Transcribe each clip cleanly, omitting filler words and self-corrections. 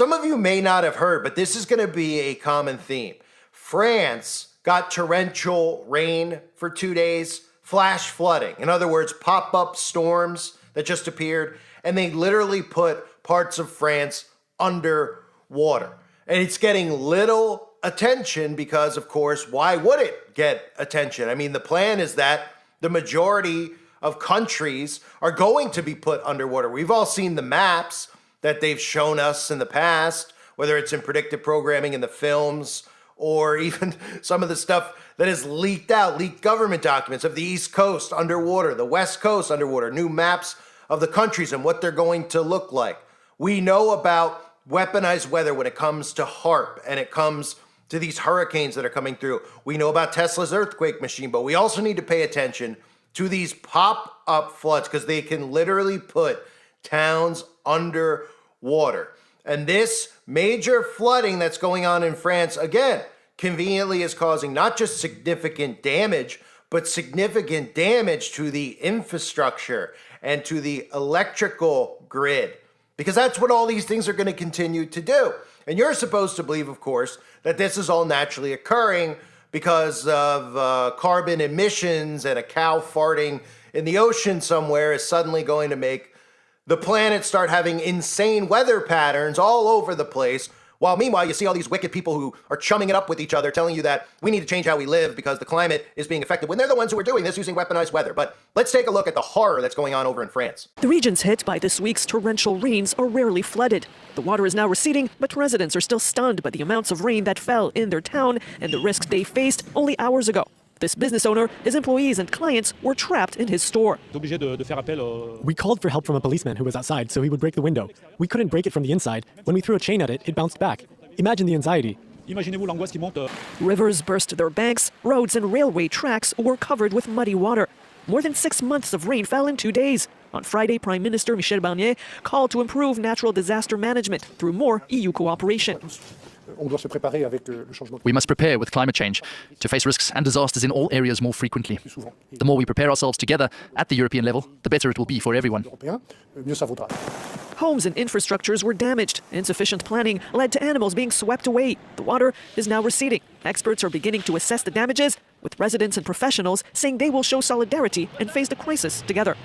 Some of you may not have heard, but this is going to be a common theme. France got torrential rain for 2 days, flash flooding. In other words, pop-up storms that just appeared, and they literally put parts of France underwater. And it's getting little attention because, of course, why would it get attention? I mean, the plan is that the majority of countries are going to be put underwater. We've all seen the maps that they've shown us in the past, whether it's in predictive programming in the films or even some of the stuff that is leaked government documents of the East Coast underwater, the West Coast underwater, new maps of the countries and what they're going to look like. We know about weaponized weather when it comes to HARP and it comes to these hurricanes that are coming through. We know about Tesla's earthquake machine, but we also need to pay attention to these pop-up floods because they can literally put towns underwater. And this major flooding that's going on in France, again, conveniently is causing not just significant damage, but significant damage to the infrastructure and to the electrical grid. Because that's what all these things are going to continue to do. And you're supposed to believe, of course, that this is all naturally occurring because of carbon emissions, and a cow farting in the ocean somewhere is suddenly going to make the planet start having insane weather patterns all over the place. While meanwhile, you see all these wicked people who are chumming it up with each other, telling you that we need to change how we live because the climate is being affected, when they're the ones who are doing this using weaponized weather. But let's take a look at the horror that's going on over in France. The regions hit by this week's torrential rains are rarely flooded. The water is now receding, but residents are still stunned by the amounts of rain that fell in their town and the risks they faced only hours ago. This business owner, his employees and clients were trapped in his store. We called for help from a policeman who was outside so he would break the window. We couldn't break it from the inside. When we threw a chain at it, it bounced back. Imagine the anxiety. Rivers burst their banks, roads and railway tracks were covered with muddy water. More than 6 months of rain fell in 2 days. On Friday, Prime Minister Michel Barnier called to improve natural disaster management through more EU cooperation. We must prepare with climate change to face risks and disasters in all areas more frequently. The more we prepare ourselves together at the European level, the better it will be for everyone. Homes and infrastructures were damaged. Insufficient planning led to animals being swept away. The water is now receding. Experts are beginning to assess the damages, with residents and professionals saying they will show solidarity and face the crisis together.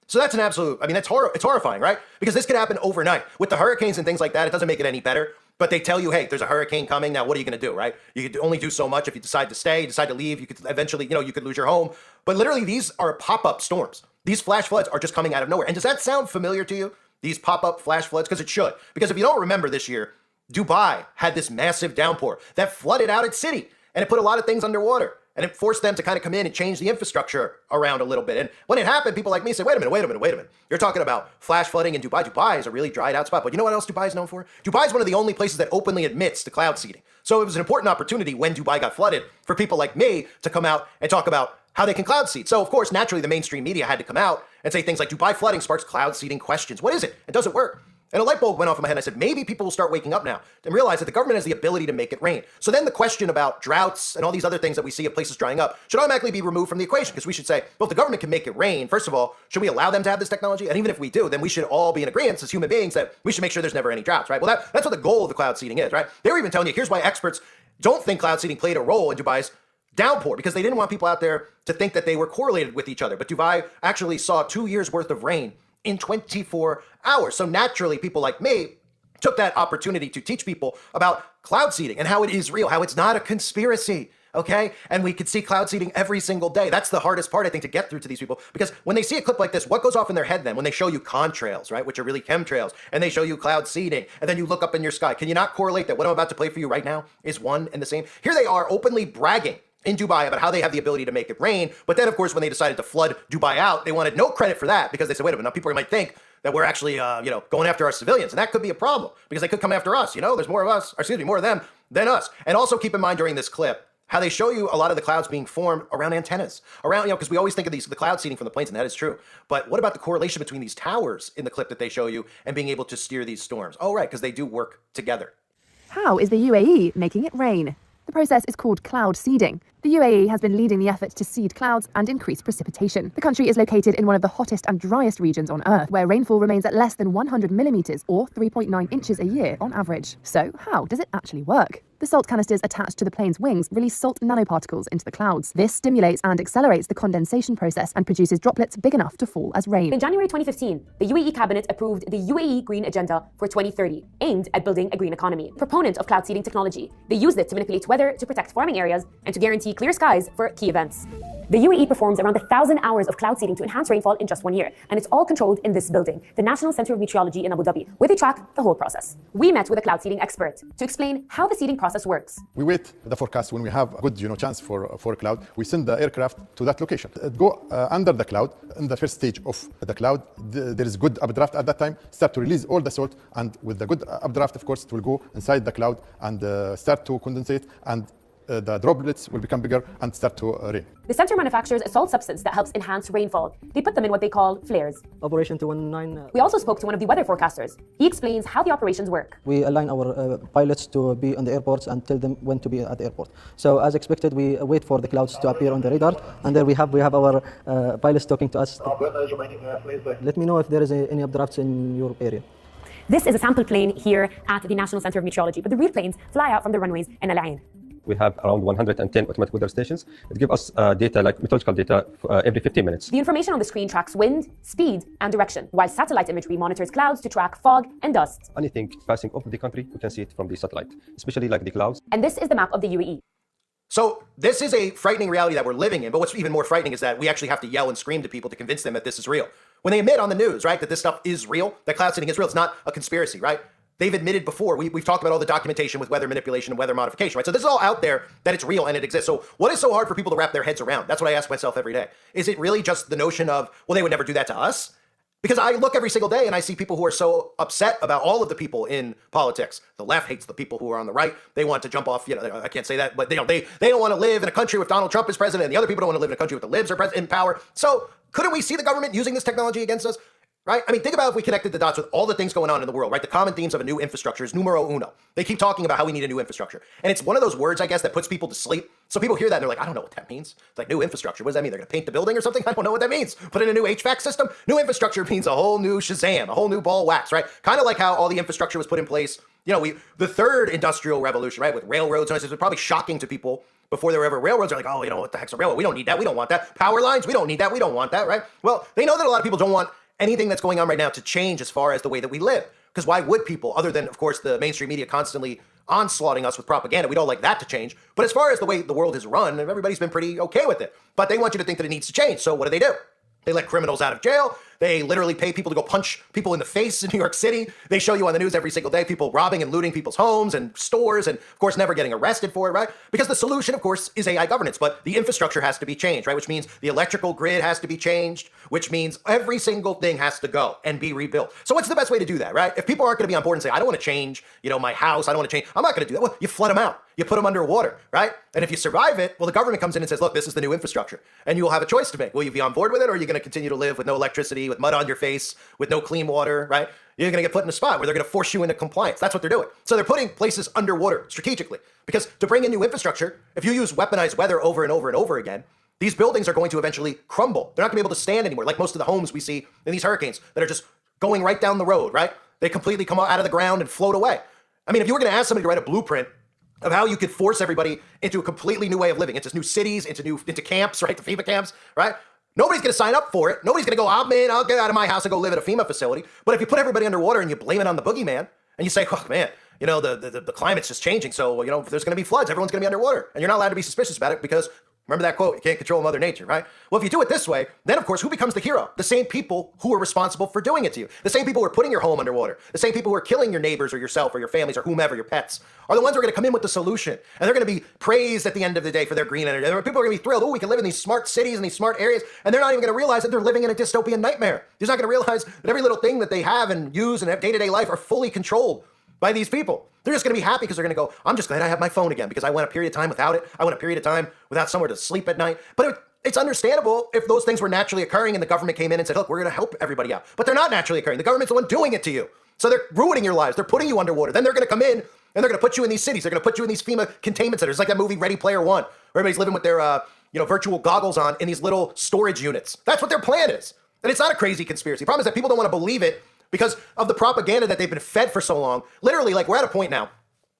So that's an absolute, it's horrifying, right? Because this could happen overnight. With the hurricanes and things like that, it doesn't make it any better. But they tell you, hey, there's a hurricane coming. Now, what are you going to do, right? You could only do so much. If you decide to stay, decide to leave, you could eventually, you could lose your home. But literally, these are pop-up storms. These flash floods are just coming out of nowhere. And does that sound familiar to you? These pop-up flash floods? Because it should. Because if you don't remember this year, Dubai had this massive downpour that flooded out its city. And it put a lot of things underwater. And it forced them to kind of come in and change the infrastructure around a little bit. And when it happened, people like me said, wait a minute. You're talking about flash flooding in Dubai. Dubai is a really dried out spot. But you know what else Dubai is known for? Dubai is one of the only places that openly admits to cloud seeding. So it was an important opportunity when Dubai got flooded for people like me to come out and talk about how they can cloud seed. So of course, naturally, the mainstream media had to come out and say things like Dubai flooding sparks cloud seeding questions. What is it? It doesn't work. And a light bulb went off in my head. And I said, maybe people will start waking up now and realize that the government has the ability to make it rain. So then the question about droughts and all these other things that we see of places drying up should automatically be removed from the equation, because we should say, well, if the government can make it rain, first of all, should we allow them to have this technology? And even if we do, then we should all be in agreement as human beings that we should make sure there's never any droughts, right? Well, that's what the goal of the cloud seeding is, right? They were even telling you, here's why experts don't think cloud seeding played a role in Dubai's downpour, because they didn't want people out there to think that they were correlated with each other. But Dubai actually saw 2 years worth of rain in 24 hours. So naturally, people like me took that opportunity to teach people about cloud seeding and how it is real, how it's not a conspiracy, okay? And we could see cloud seeding every single day. That's the hardest part, I think, to get through to these people, because when they see a clip like this, what goes off in their head then when they show you contrails, right, which are really chemtrails, and they show you cloud seeding, and then you look up in your sky? Can you not correlate that what I'm about to play for you right now is one and the same? Here they are openly bragging in Dubai about how they have the ability to make it rain. But then, of course, when they decided to flood Dubai out, they wanted no credit for that, because they said, wait a minute, now people might think that we're actually, going after our civilians. And that could be a problem, because they could come after us. There's more of us, or excuse me, more of them than us. And also keep in mind during this clip how they show you a lot of the clouds being formed around antennas, around, because we always think of the cloud seeding from the planes, and that is true. But what about the correlation between these towers in the clip that they show you and being able to steer these storms? Oh, right, because they do work together. How is the UAE making it rain? The process is called cloud seeding. The UAE has been leading the effort to seed clouds and increase precipitation. The country is located in one of the hottest and driest regions on Earth, where rainfall remains at less than 100 millimeters or 3.9 inches a year on average. So how does it actually work? The salt canisters attached to the plane's wings release salt nanoparticles into the clouds. This stimulates and accelerates the condensation process and produces droplets big enough to fall as rain. In January 2015, the UAE cabinet approved the UAE Green Agenda for 2030, aimed at building a green economy. Proponent of cloud seeding technology, they used it to manipulate weather, to protect farming areas, and to guarantee clear skies for key events. The UAE performs around 1,000 hours of cloud seeding to enhance rainfall in just 1 year, and it's all controlled in this building, the National Center of Meteorology in Abu Dhabi, where they track the whole process. We met with a cloud seeding expert to explain how the seeding process works. We wait the forecast when we have a good chance for a cloud. We send the aircraft to that location. It go under the cloud. In the first stage of the cloud, there is good updraft at that time. Start to release all the salt, and with the good updraft, of course, it will go inside the cloud and start to condensate, and the droplets will become bigger and start to rain. The center manufactures a salt substance that helps enhance rainfall. They put them in what they call flares. Operation 219. We also spoke to one of the weather forecasters. He explains how the operations work. We align our pilots to be on the airports and tell them when to be at the airport. So as expected, we wait for the clouds to appear on the radar, and there we have our pilots talking to us. Let me know if there is any updrafts in your area. This is a sample plane here at the National Center of Meteorology, but the real planes fly out from the runways in Al Ain. We have around 110 automatic weather stations. It gives us data, like meteorological data, every 15 minutes. The information on the screen tracks wind, speed, and direction, while satellite imagery monitors clouds to track fog and dust. Anything passing over the country, we can see it from the satellite, especially like the clouds. And this is the map of the UAE. So this is a frightening reality that we're living in, but what's even more frightening is that we actually have to yell and scream to people to convince them that this is real. When they admit on the news, right, that this stuff is real, that cloud seeding is real, it's not a conspiracy, right? They've admitted before, we've talked about all the documentation with weather manipulation and weather modification, right? So this is all out there, that it's real and it exists. So what is so hard for people to wrap their heads around? That's what I ask myself every day. Is it really just the notion of, well, they would never do that to us? Because I look every single day and I see people who are so upset about all of the people in politics. The left hates the people who are on the right. They want to jump off, I can't say that, but they don't want to live in a country with Donald Trump as president, and the other people don't want to live in a country with the libs are in power. So couldn't we see the government using this technology against us? Right? I mean, think about if we connected the dots with all the things going on in the world, right? The common themes of a new infrastructure is numero uno. They keep talking about how we need a new infrastructure. And it's one of those words, I guess, that puts people to sleep. So people hear that and they're like, I don't know what that means. It's like new infrastructure. What does that mean? They're going to paint the building or something? I don't know what that means. Put in a new HVAC system? New infrastructure means a whole new Shazam, a whole new ball of wax, right? Kind of like how all the infrastructure was put in place. The third industrial revolution, right? With railroads, and it was probably shocking to people before there were ever railroads. They're like, oh, what the heck's a railroad? We don't need that. We don't want that. Power lines? We don't need that. We don't want that, right? Well, they know that a lot of people don't want anything that's going on right now to change as far as the way that we live. Because why would people, other than, of course, the mainstream media constantly onslaughting us with propaganda, we'd all like that to change. But as far as the way the world is run, everybody's been pretty okay with it. But they want you to think that it needs to change. So what do? They let criminals out of jail. They literally pay people to go punch people in the face in New York City. They show you on the news every single day people robbing and looting people's homes and stores and, of course, never getting arrested for it, right? Because the solution, of course, is AI governance, but the infrastructure has to be changed, right? Which means the electrical grid has to be changed, which means every single thing has to go and be rebuilt. So what's the best way to do that, right? If people aren't going to be on board and say, I don't want to change, my house, I don't want to change, I'm not going to do that. Well, you flood them out. You put them underwater, right? And if you survive it, well, the government comes in and says, look, this is the new infrastructure. And you will have a choice to make. Will you be on board with it, or are you going to continue to live with no electricity, with mud on your face, with no clean water, right? You're going to get put in a spot where they're going to force you into compliance. That's what they're doing. So they're putting places underwater strategically. Because to bring in new infrastructure, if you use weaponized weather over and over and over again, these buildings are going to eventually crumble. They're not going to be able to stand anymore, like most of the homes we see in these hurricanes that are just going right down the road, right? They completely come out of the ground and float away. I mean, if you were going to ask somebody to write a blueprint of how you could force everybody into a completely new way of living, into new cities, into camps, right? The FEMA camps, right? Nobody's going to sign up for it. Nobody's going to go, I'll get out of my house and go live at a FEMA facility. But if you put everybody underwater and you blame it on the boogeyman and you say, oh man, the climate's just changing. So, if there's going to be floods, everyone's going to be underwater. And you're not allowed to be suspicious about it because remember that quote, you can't control Mother Nature, right? Well, if you do it this way, then of course, who becomes the hero? The same people who are responsible for doing it to you. The same people who are putting your home underwater. The same people who are killing your neighbors or yourself or your families or whomever, your pets, are the ones who are going to come in with the solution. And they're going to be praised at the end of the day for their green energy. People are going to be thrilled. Oh, we can live in these smart cities and these smart areas. And they're not even going to realize that they're living in a dystopian nightmare. They're not going to realize that every little thing that they have and use in day-to-day life are fully controlled by these people. They're just going to be happy because they're going to go, I'm just glad I have my phone again because I went a period of time without it. I went a period of time without somewhere to sleep at night. But it's understandable if those things were naturally occurring and the government came in and said, look, we're going to help everybody out. But they're not naturally occurring. The government's the one doing it to you. So they're ruining your lives. They're putting you underwater. Then they're going to come in And they're going to put you in these cities. They're going to put you in these FEMA containment centers. It's like that movie Ready Player One, where everybody's living with their virtual goggles on in these little storage units. That's what their plan is. And it's not a crazy conspiracy. The problem is that people don't want to believe it because of the propaganda that they've been fed for so long. Literally, like, we're at a point now,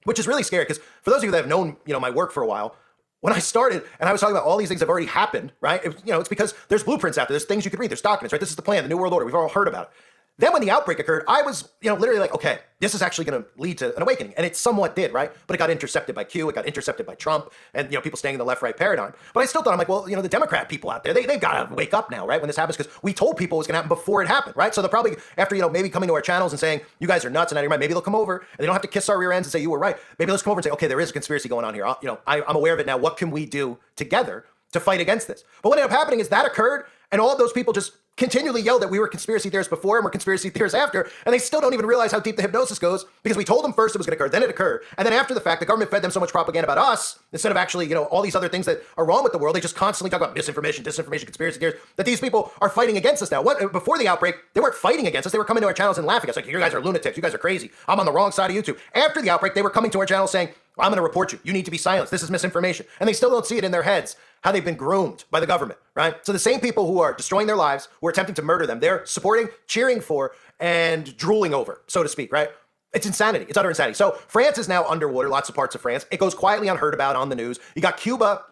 which is really scary, because for those of you that have known, my work for a while, when I started and I was talking about all these things that have already happened, right? It's because there's blueprints out there. There's things you could read. There's documents, right? This is the plan, the New World Order. We've all heard about it. Then when the outbreak occurred, I was, literally like, okay, this is actually going to lead to an awakening. And it somewhat did, right? But it got intercepted by Q, it got intercepted by Trump, and, people staying in the left-right paradigm. But I still thought, I'm like, well, the Democrat people out there, they've got to wake up now, right? When this happens, because we told people it was going to happen before it happened, right? So they'll probably, after, maybe coming to our channels and saying, you guys are nuts and out of your mind, maybe they'll come over and they don't have to kiss our rear ends and say, you were right. Maybe let's come over and say, okay, there is a conspiracy going on here. I'm aware of it now. What can we do together to fight against this? But what ended up happening is that occurred, and all of those people just continually yelled that we were conspiracy theorists before and we're conspiracy theorists after, and they still don't even realize how deep the hypnosis goes, because we told them first it was going to occur, then it occurred, and then after the fact, the government fed them so much propaganda about us, instead of actually, all these other things that are wrong with the world. They just constantly talk about misinformation, disinformation, conspiracy theories, that these people are fighting against us now. Before the outbreak, they weren't fighting against us. They were coming to our channels and laughing at us, like, you guys are lunatics, you guys are crazy, I'm on the wrong side of YouTube. After the outbreak, they were coming to our channel saying, I'm going to report you. You need to be silenced. This is misinformation. And they still don't see it in their heads, how they've been groomed by the government, right? So the same people who are destroying their lives, who are attempting to murder them, they're supporting, cheering for, and drooling over, so to speak, right? It's insanity. It's utter insanity. So France is now underwater, lots of parts of France. It goes quietly unheard about on the news. You got Cuba,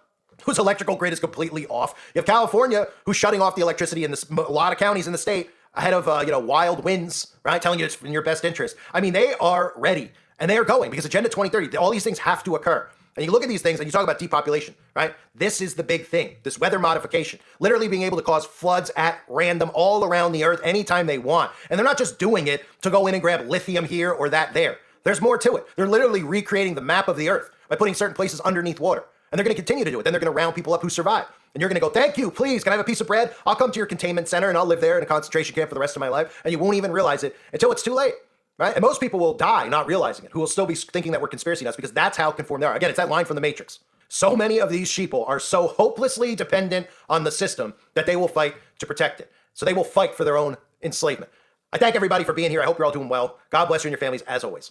whose electrical grid is completely off. You have California, who's shutting off the electricity in a lot of counties in the state ahead of, wild winds, right? Telling you it's in your best interest. I mean, they are ready. And they are going, because Agenda 2030, all these things have to occur. And you look at these things and you talk about depopulation, right? This is the big thing, this weather modification, literally being able to cause floods at random all around the earth anytime they want. And they're not just doing it to go in and grab lithium here or that there. There's more to it. They're literally recreating the map of the earth by putting certain places underneath water. And they're going to continue to do it. Then they're going to round people up who survive. And you're going to go, thank you, please, can I have a piece of bread? I'll come to your containment center and I'll live there in a concentration camp for the rest of my life. And you won't even realize it until it's too late. Right? And most people will die not realizing it, who will still be thinking that we're conspiracy nuts, because that's how conformed they are. Again, it's that line from The Matrix. So many of these sheeple are so hopelessly dependent on the system that they will fight to protect it. So they will fight for their own enslavement. I thank everybody for being here. I hope you're all doing well. God bless you and your families, as always.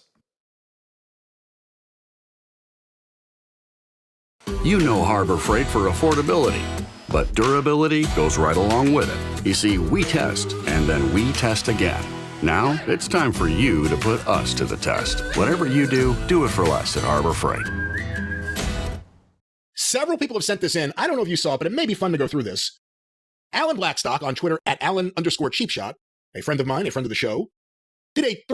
You know Harbor Freight for affordability, but durability goes right along with it. You see, we test, and then we test again. Now, it's time for you to put us to the test. Whatever you do, do it for less at Harbor Freight. Several people have sent this in. I don't know if you saw it, but it may be fun to go through this. Alan Blackstock on Twitter at Alan_cheapshot, a friend of mine, a friend of the show, did a